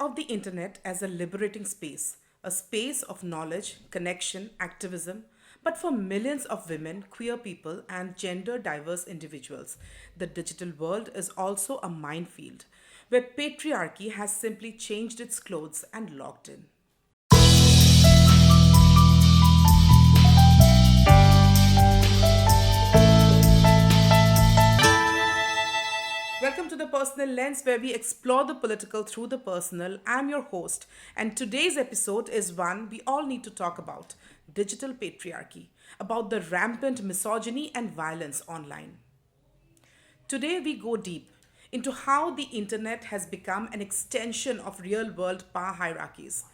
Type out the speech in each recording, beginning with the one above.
of the internet as a liberating space, a space of knowledge, connection, activism. But for millions of women, queer people, and gender diverse individuals, the digital world is also a minefield where patriarchy has simply changed its clothes and logged in. Welcome to the Personal Lens, where we explore the political through the personal. I'm your host, and today's episode is one we all need to talk about: digital patriarchy, about the rampant misogyny and violence online. Today, we go deep into how the internet has become an extension of real world power hierarchies.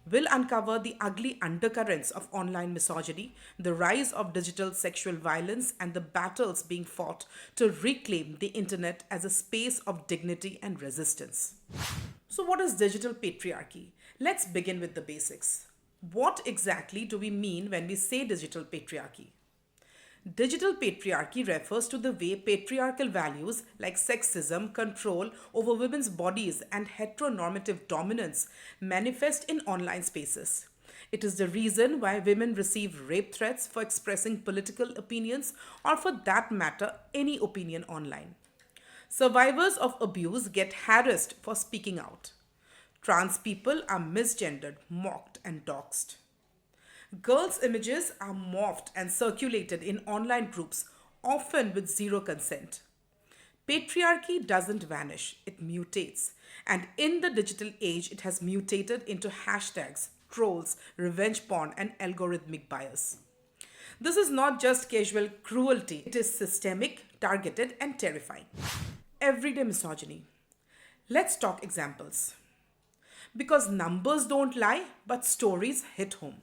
We'll uncover the ugly undercurrents of online misogyny, the rise of digital sexual violence, and the battles being fought to reclaim the internet as a space of dignity and resistance. So, what is digital patriarchy? Let's begin with the basics. What exactly do we mean when we say digital patriarchy? Digital patriarchy refers to the way patriarchal values like sexism, control over women's bodies, and heteronormative dominance manifest in online spaces. It is the reason why women receive rape threats for expressing political opinions, or for that matter, any opinion online. Survivors of abuse get harassed for speaking out. Trans people are misgendered, mocked, and doxxed. Girls' images are morphed and circulated in online groups, often with zero consent. Patriarchy doesn't vanish, it mutates. And in the digital age, it has mutated into hashtags, trolls, revenge porn, and algorithmic bias. This is not just casual cruelty, it is systemic, targeted, and terrifying. Everyday misogyny. Let's talk examples. Because numbers don't lie, but stories hit home.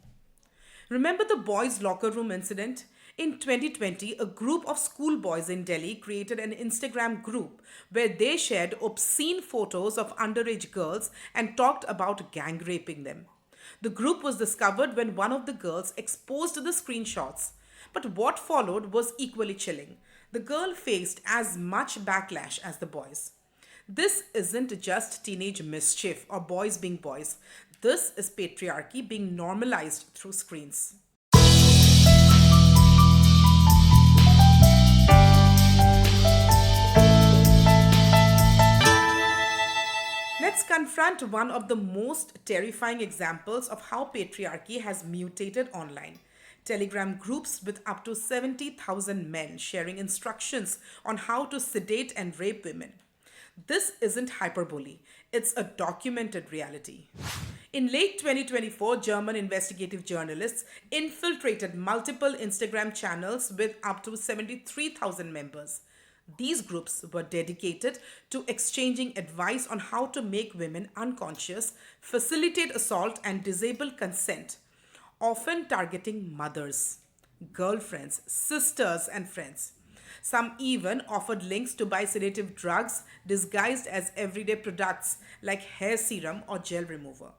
Remember the boys' locker room incident? In 2020, a group of schoolboys in Delhi created an Instagram group where they shared obscene photos of underage girls and talked about gang raping them. The group was discovered when one of the girls exposed the screenshots. But what followed was equally chilling. The girl faced as much backlash as the boys. This isn't just teenage mischief or boys being boys. This is patriarchy being normalized through screens. Let's confront one of the most terrifying examples of how patriarchy has mutated online. Telegram groups with up to 70,000 men sharing instructions on how to sedate and rape women. This isn't hyperbole, it's a documented reality. In late 2024, German investigative journalists infiltrated multiple Instagram channels with up to 73,000 members. These groups were dedicated to exchanging advice on how to make women unconscious, facilitate assault, and disable consent, often targeting mothers, girlfriends, sisters, and friends. Some even offered links to buy sedative drugs disguised as everyday products like hair serum or gel remover.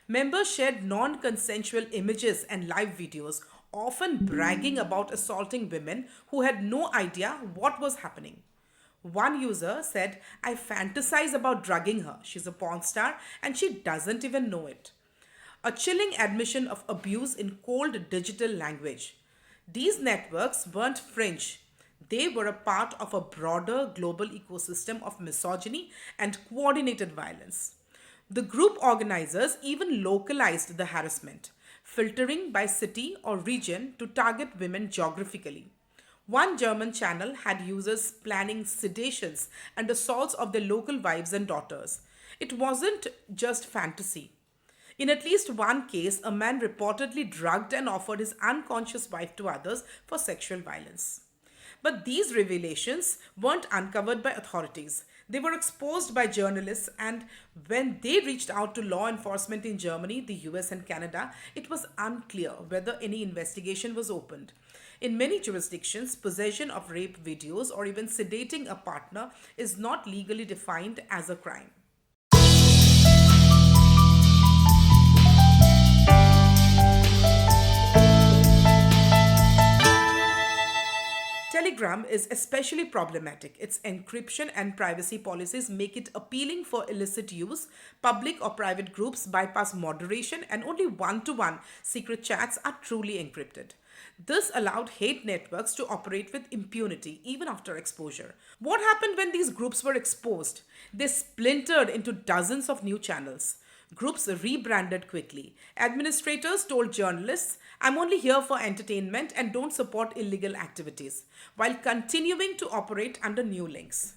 Members shared non consensual images and live videos, often bragging about assaulting women who had no idea what was happening. One user said, "I fantasize about drugging her. She's a porn star and she doesn't even know it." A chilling admission of abuse in cold digital language. These networks weren't fringe. They were a part of a broader global ecosystem of misogyny and coordinated violence. The group organizers even localized the harassment, filtering by city or region to target women geographically. One German channel had users planning sedations and assaults of their local wives and daughters. It wasn't just fantasy. In at least one case, a man reportedly drugged and offered his unconscious wife to others for sexual violence. But these revelations weren't uncovered by authorities. They were exposed by journalists, and when they reached out to law enforcement in Germany, the US, and Canada, it was unclear whether any investigation was opened. In many jurisdictions, possession of rape videos or even sedating a partner is not legally defined as a crime. Telegram is especially problematic. Its encryption and privacy policies make it appealing for illicit use. Public or private groups bypass moderation, and only one to one secret chats are truly encrypted. This allowed hate networks to operate with impunity even after exposure. What happened when these groups were exposed? They splintered into dozens of new channels. Groups rebranded quickly. Administrators told journalists, "I'm only here for entertainment and don't support illegal activities," while continuing to operate under new links.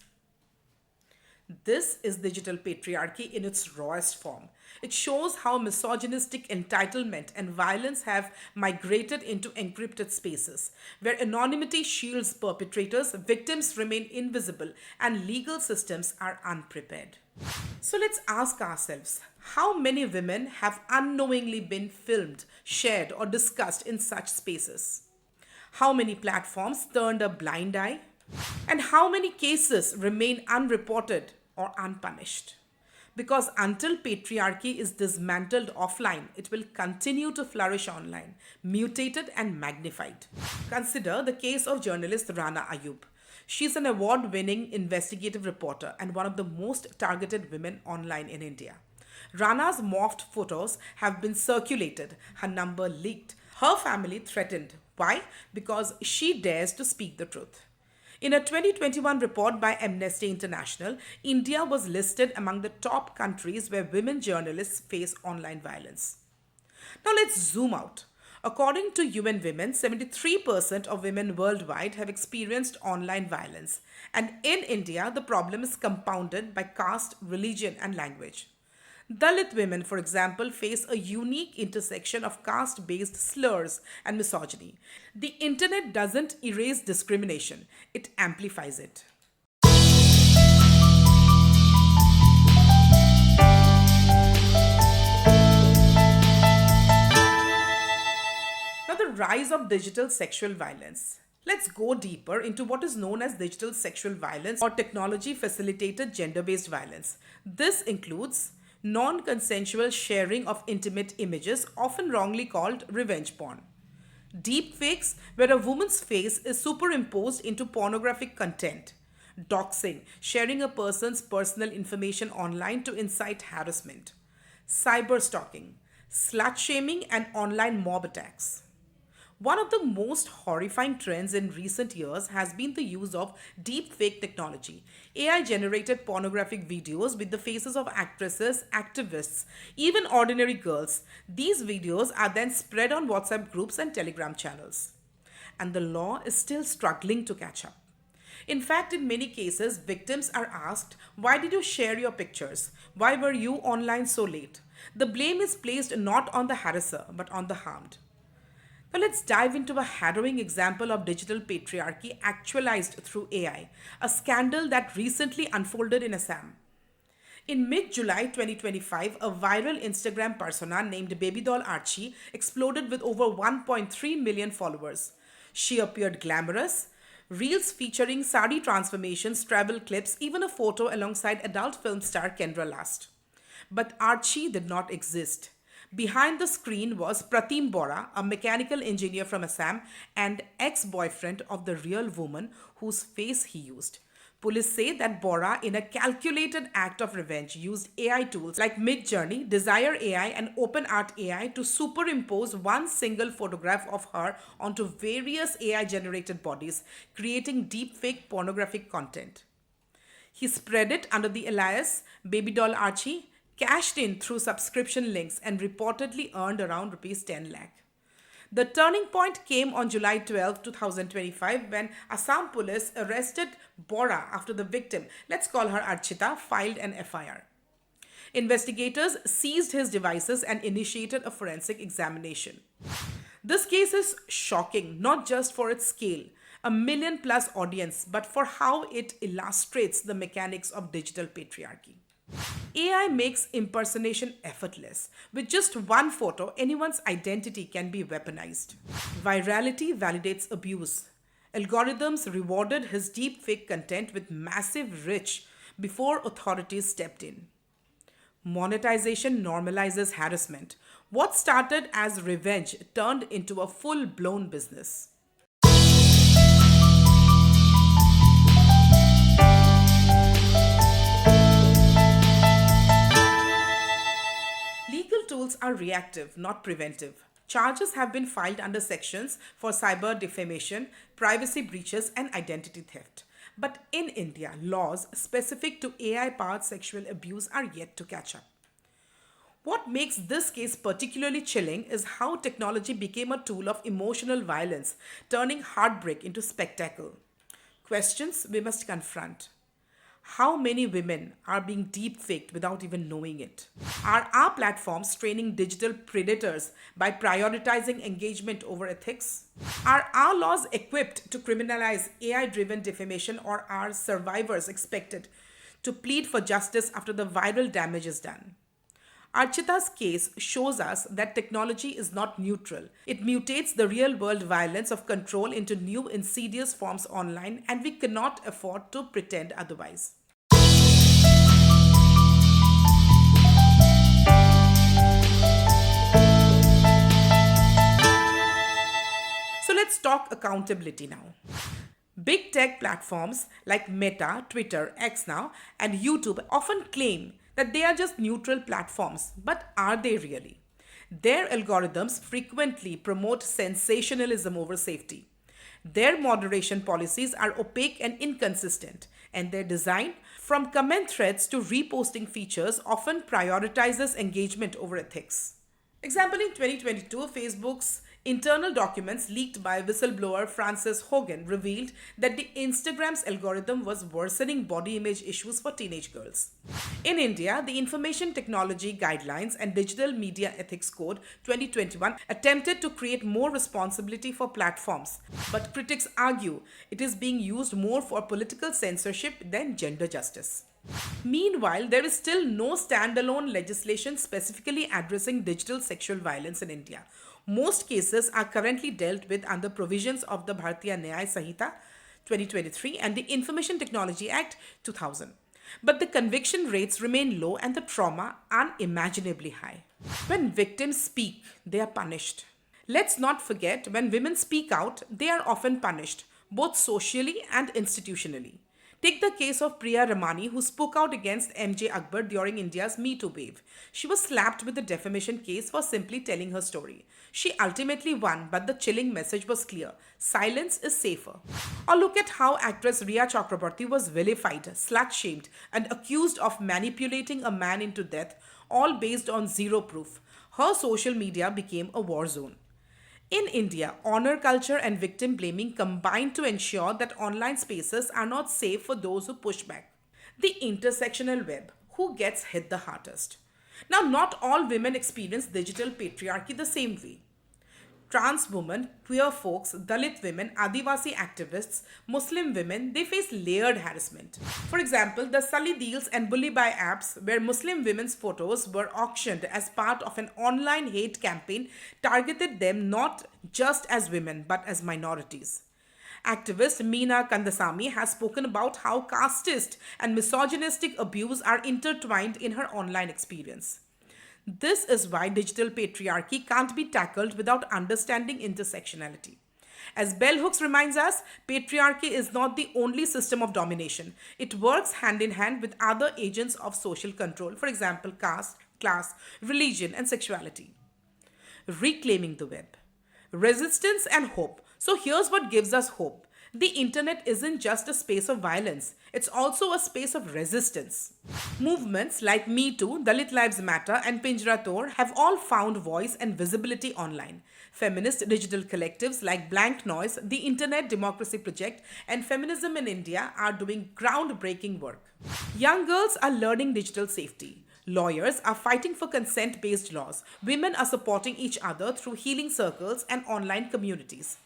This is digital patriarchy in its rawest form. It shows how misogynistic entitlement and violence have migrated into encrypted spaces, where anonymity shields perpetrators, victims remain invisible, and legal systems are unprepared. So let's ask ourselves, how many women have unknowingly been filmed, shared, or discussed in such spaces? How many platforms turned a blind eye? And how many cases remain unreported or unpunished? Because until patriarchy is dismantled offline, it will continue to flourish online, mutated and magnified. Consider the case of journalist Rana Ayub. She's an award-winning investigative reporter and one of the most targeted women online in India. Rana's morphed photos have been circulated, her number leaked, her family threatened. Why? Because she dares to speak the truth. In a 2021 report by Amnesty International, India was listed among the top countries where women journalists face online violence. Now let's zoom out. According to UN Women, 73% of women worldwide have experienced online violence. And in India, the problem is compounded by caste, religion, and language. Dalit women, for example, face a unique intersection of caste-based slurs and misogyny. The internet doesn't erase discrimination, it amplifies it. Now, the rise of digital sexual violence. Let's go deeper into what is known as digital sexual violence or technology-facilitated gender-based violence. This includes non-consensual sharing of intimate images, often wrongly called revenge porn. Deepfakes, where a woman's face is superimposed into pornographic content. Doxxing, sharing a person's personal information online to incite harassment. Cyberstalking, slut-shaming, and online mob attacks. One of the most horrifying trends in recent years has been the use of deepfake technology, AI-generated pornographic videos with the faces of actresses, activists, even ordinary girls. These videos are then spread on WhatsApp groups and Telegram channels. And the law is still struggling to catch up. In fact, in many cases, victims are asked, "Why did you share your pictures? Why were you online so late?" The blame is placed not on the harasser, but on the harmed. Now let's dive into a harrowing example of digital patriarchy actualized through AI, a scandal that recently unfolded in Assam. In mid-July 2025, a viral Instagram persona named Babydoll Archie exploded with over 1.3 million followers. She appeared glamorous, reels featuring sari transformations, travel clips, even a photo alongside adult film star Kendra Last. But Archie did not exist. Behind the screen was Pratim Bora, a mechanical engineer from Assam and ex-boyfriend of the real woman whose face he used. Police say that Bora, in a calculated act of revenge, used AI tools like Midjourney, Desire AI, and OpenArt AI to superimpose one single photograph of her onto various AI-generated bodies, creating deepfake pornographic content. He spread it under the alias Babydoll Archie, cashed in through subscription links, and reportedly earned around rupees 10 lakh. The turning point came on July 12, 2025, when Assam police arrested Bora after the victim, let's call her Archita, filed an FIR. Investigators seized his devices and initiated a forensic examination. This case is shocking, not just for its scale, a million-plus audience, but for how it illustrates the mechanics of digital patriarchy. AI makes impersonation effortless. With just one photo, anyone's identity can be weaponized. Virality validates abuse. Algorithms rewarded his deepfake content with massive reach before authorities stepped in. Monetization normalizes harassment. What started as revenge turned into a full-blown business. tools are reactive, not preventive. Charges have been filed under sections for cyber defamation, privacy breaches, and identity theft. But in India, laws specific to AI powered sexual abuse are yet to catch up. What makes this case particularly chilling is how technology became a tool of emotional violence, turning heartbreak into spectacle. Questions we must confront. How many women are being deepfaked without even knowing it? Are our platforms training digital predators by prioritizing engagement over ethics? Are our laws equipped to criminalize AI driven defamation, or are survivors expected to plead for justice after the viral damage is done? Archita's case shows us that technology is not neutral. It mutates the real world violence of control into new insidious forms online, and we cannot afford to pretend otherwise. So let's talk accountability now. Big tech platforms like Meta, Twitter, X now, and YouTube often claim that they are just neutral platforms, but are they really? Their algorithms frequently promote sensationalism over safety. Their moderation policies are opaque and inconsistent, and their design, from comment threads to reposting features, often prioritizes engagement over ethics. Example, in 2022, Facebook's internal documents leaked by whistleblower Frances Hogan revealed that the Instagram's algorithm was worsening body image issues for teenage girls. In India, the Information Technology Guidelines and Digital Media Ethics Code 2021 attempted to create more responsibility for platforms, but critics argue it is being used more for political censorship than gender justice. Meanwhile, there is still no standalone legislation specifically addressing digital sexual violence in India. Most cases are currently dealt with under provisions of the Bharatiya Nyaya Sanhita 2023 and the Information Technology Act 2000. But the conviction rates remain low and the trauma unimaginably high. When victims speak, they are punished. Let's not forget, when women speak out, they are often punished, both socially and institutionally. Take the case of Priya Ramani, who spoke out against MJ Akbar during India's Me Too wave. She was slapped with a defamation case for simply telling her story. She ultimately won, but the chilling message was clear: silence is safer. Or look at how actress Rhea Chakraborty was vilified, slut-shamed, and accused of manipulating a man into death, all based on zero proof. Her social media became a war zone. In India, honor culture and victim blaming combine to ensure that online spaces are not safe for those who push back. The intersectional web, who gets hit the hardest? Now, not all women experience digital patriarchy the same way. Trans women, queer folks, Dalit women, Adivasi activists, Muslim women, they face layered harassment. For example, the Sully Deals and Bully Buy apps, where Muslim women's photos were auctioned as part of an online hate campaign, targeted them not just as women but as minorities. Activist Meena Kandasamy has spoken about how casteist and misogynistic abuse are intertwined in her online experience. This is why digital patriarchy can't be tackled without understanding intersectionality. As Bell Hooks reminds us, patriarchy is not the only system of domination. It works hand in hand with other agents of social control, for example, caste, class, religion, and sexuality. Reclaiming the web. Resistance and hope. So here's what gives us hope. The internet isn't just a space of violence, it's also a space of resistance. Movements like Me Too, Dalit Lives Matter, and Pinjra Tor have all found voice and visibility online. Feminist digital collectives like Blank Noise, the Internet Democracy Project, and Feminism in India are doing groundbreaking work. Young girls are learning digital safety. Lawyers are fighting for consent-based laws. Women are supporting each other through healing circles and online communities.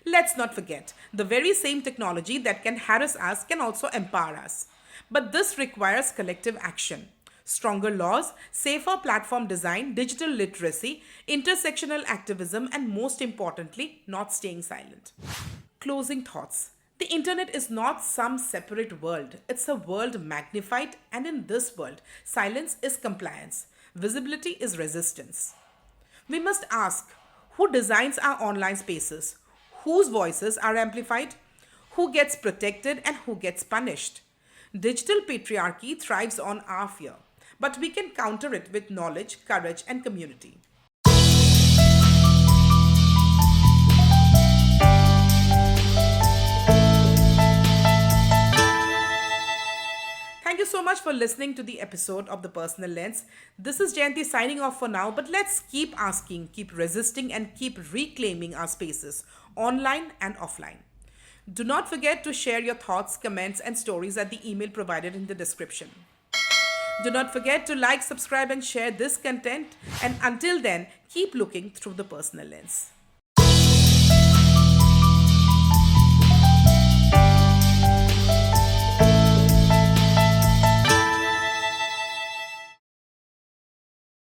Let's not forget, the very same technology that can harass us can also empower us. But this requires collective action. Stronger laws, safer platform design, digital literacy, intersectional activism, and most importantly, not staying silent. Closing thoughts. The internet is not some separate world. It's a world magnified, and in this world, silence is compliance. Visibility is resistance. We must ask, who designs our online spaces? Whose voices are amplified? Who gets protected and who gets punished? Digital patriarchy thrives on our fear. but we can counter it with knowledge, courage, and community. Thank you so much for listening to the episode of The Personal Lens. This is Jayanti signing off for now, but let's keep asking, keep resisting, and keep reclaiming our spaces, online and offline. Do not forget to share your thoughts, comments, and stories at the email provided in the description. Do not forget to like, subscribe, and share this content. And until then, keep looking through the personal lens.